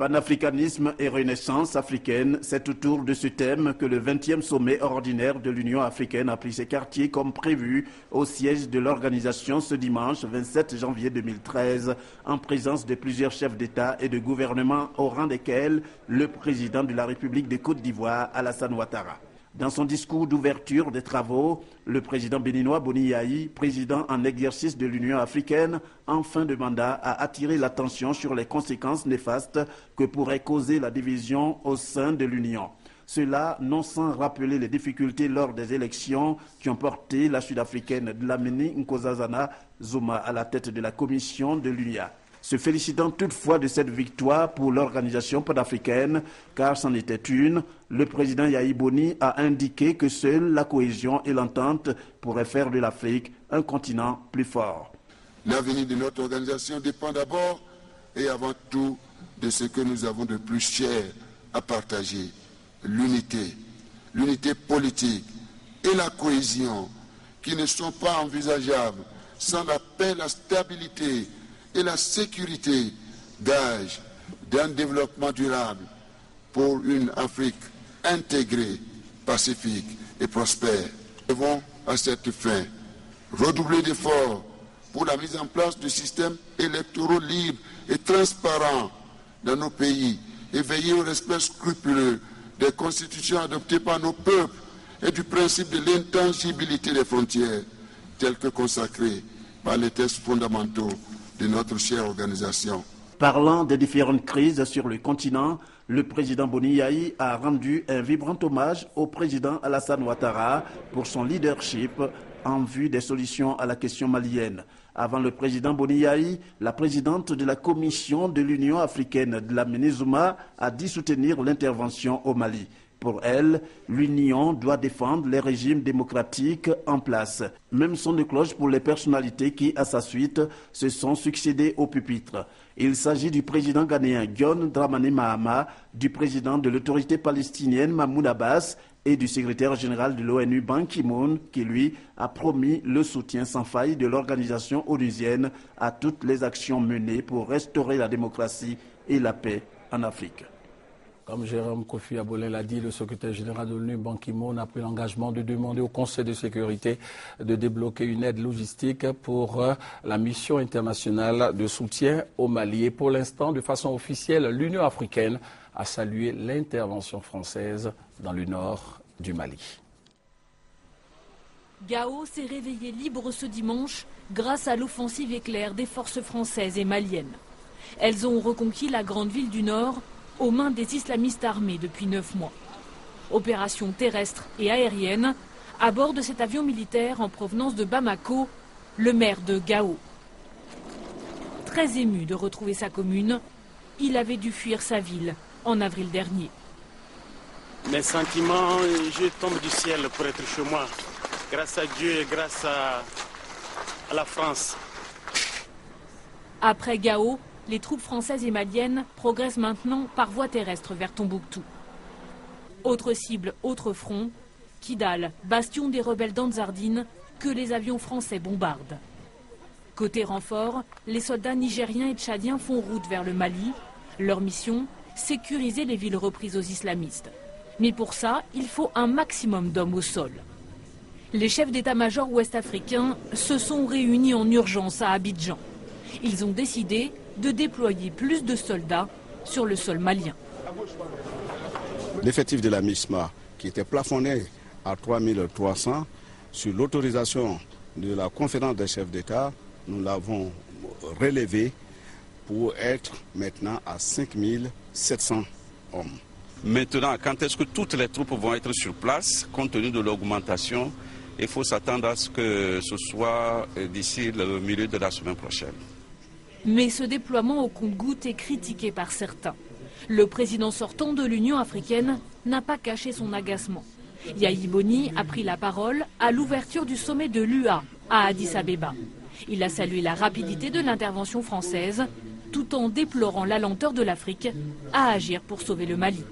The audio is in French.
Panafricanisme et renaissance africaine, c'est autour de ce thème que le 20e sommet ordinaire de l'Union africaine a pris ses quartiers comme prévu au siège de l'organisation ce dimanche 27 janvier 2013, en présence de plusieurs chefs d'État et de gouvernement, au rang desquels le président de la République de Côte d'Ivoire, Alassane Ouattara. Dans son discours d'ouverture des travaux, le président béninois Boni Yayi, président en exercice de l'Union africaine, en fin de mandat, a attiré l'attention sur les conséquences néfastes que pourrait causer la division au sein de l'Union. Cela non sans rappeler les difficultés lors des élections qui ont porté la Sud-Africaine Dlamini Nkosazana Zuma à la tête de la commission de l'UNIA. Se félicitant toutefois de cette victoire pour l'organisation panafricaine, car c'en était une, le président Yayi Boni a indiqué que seule la cohésion et l'entente pourraient faire de l'Afrique un continent plus fort. L'avenir de notre organisation dépend d'abord et avant tout de ce que nous avons de plus cher à partager, l'unité politique et la cohésion, qui ne sont pas envisageables sans la paix, la stabilité et la sécurité, gage d'un développement durable pour une Afrique intégrée, pacifique et prospère. Nous devons à cette fin redoubler d'efforts pour la mise en place de systèmes électoraux libres et transparents dans nos pays et veiller au respect scrupuleux des constitutions adoptées par nos peuples et du principe de l'intangibilité des frontières, tel que consacré par les textes fondamentaux de notre chère organisation. Parlant des différentes crises sur le continent, le président Boni Yayi a rendu un vibrant hommage au président Alassane Ouattara pour son leadership en vue des solutions à la question malienne. Avant le président Boni Yayi, la présidente de la commission de l'Union africaine, Dlamini Zuma, a dit soutenir l'intervention au Mali. Pour elle, l'Union doit défendre les régimes démocratiques en place. Même son de cloche pour les personnalités qui, à sa suite, se sont succédées au pupitre. Il s'agit du président ghanéen John Dramani Mahama, du président de l'autorité palestinienne Mahmoud Abbas et du secrétaire général de l'ONU Ban Ki-moon, qui lui a promis le soutien sans faille de l'organisation onusienne à toutes les actions menées pour restaurer la démocratie et la paix en Afrique. Comme Jérôme Kofi Abolin l'a dit, le secrétaire général de l'ONU, Ban Ki-moon, a pris l'engagement de demander au Conseil de sécurité de débloquer une aide logistique pour la mission internationale de soutien au Mali. Et pour l'instant, de façon officielle, l'Union africaine a salué l'intervention française dans le nord du Mali. Gao s'est réveillé libre ce dimanche grâce à l'offensive éclair des forces françaises et maliennes. Elles ont reconquis la grande ville du nord aux mains des islamistes armés depuis 9 mois. Opération terrestre et aérienne à bord de cet avion militaire en provenance de Bamako, le maire de Gao. Très ému de retrouver sa commune, il avait dû fuir sa ville en avril dernier. Mes sentiments, je tombe du ciel pour être chez moi, grâce à Dieu et grâce à la France. Après Gao, les troupes françaises et maliennes progressent maintenant par voie terrestre vers Tombouctou. Autre cible, autre front, Kidal, bastion des rebelles d'Anzardine, que les avions français bombardent. Côté renfort, les soldats nigériens et tchadiens font route vers le Mali. Leur mission, sécuriser les villes reprises aux islamistes. Mais pour ça, il faut un maximum d'hommes au sol. Les chefs d'état-major ouest-africains se sont réunis en urgence à Abidjan. Ils ont décidé de déployer plus de soldats sur le sol malien. L'effectif de la MISMA, qui était plafonné à 3300, sur l'autorisation de la conférence des chefs d'État, nous l'avons relevé pour être maintenant à 5700 hommes. Maintenant, quand est-ce que toutes les troupes vont être sur place, compte tenu de l'augmentation, il faut s'attendre à ce que ce soit d'ici le milieu de la semaine prochaine. Mais ce déploiement au compte-gouttes est critiqué par certains. Le président sortant de l'Union africaine n'a pas caché son agacement. Yayi Boni a pris la parole à l'ouverture du sommet de l'UA à Addis Abeba. Il a salué la rapidité de l'intervention française, tout en déplorant la lenteur de l'Afrique à agir pour sauver le Mali.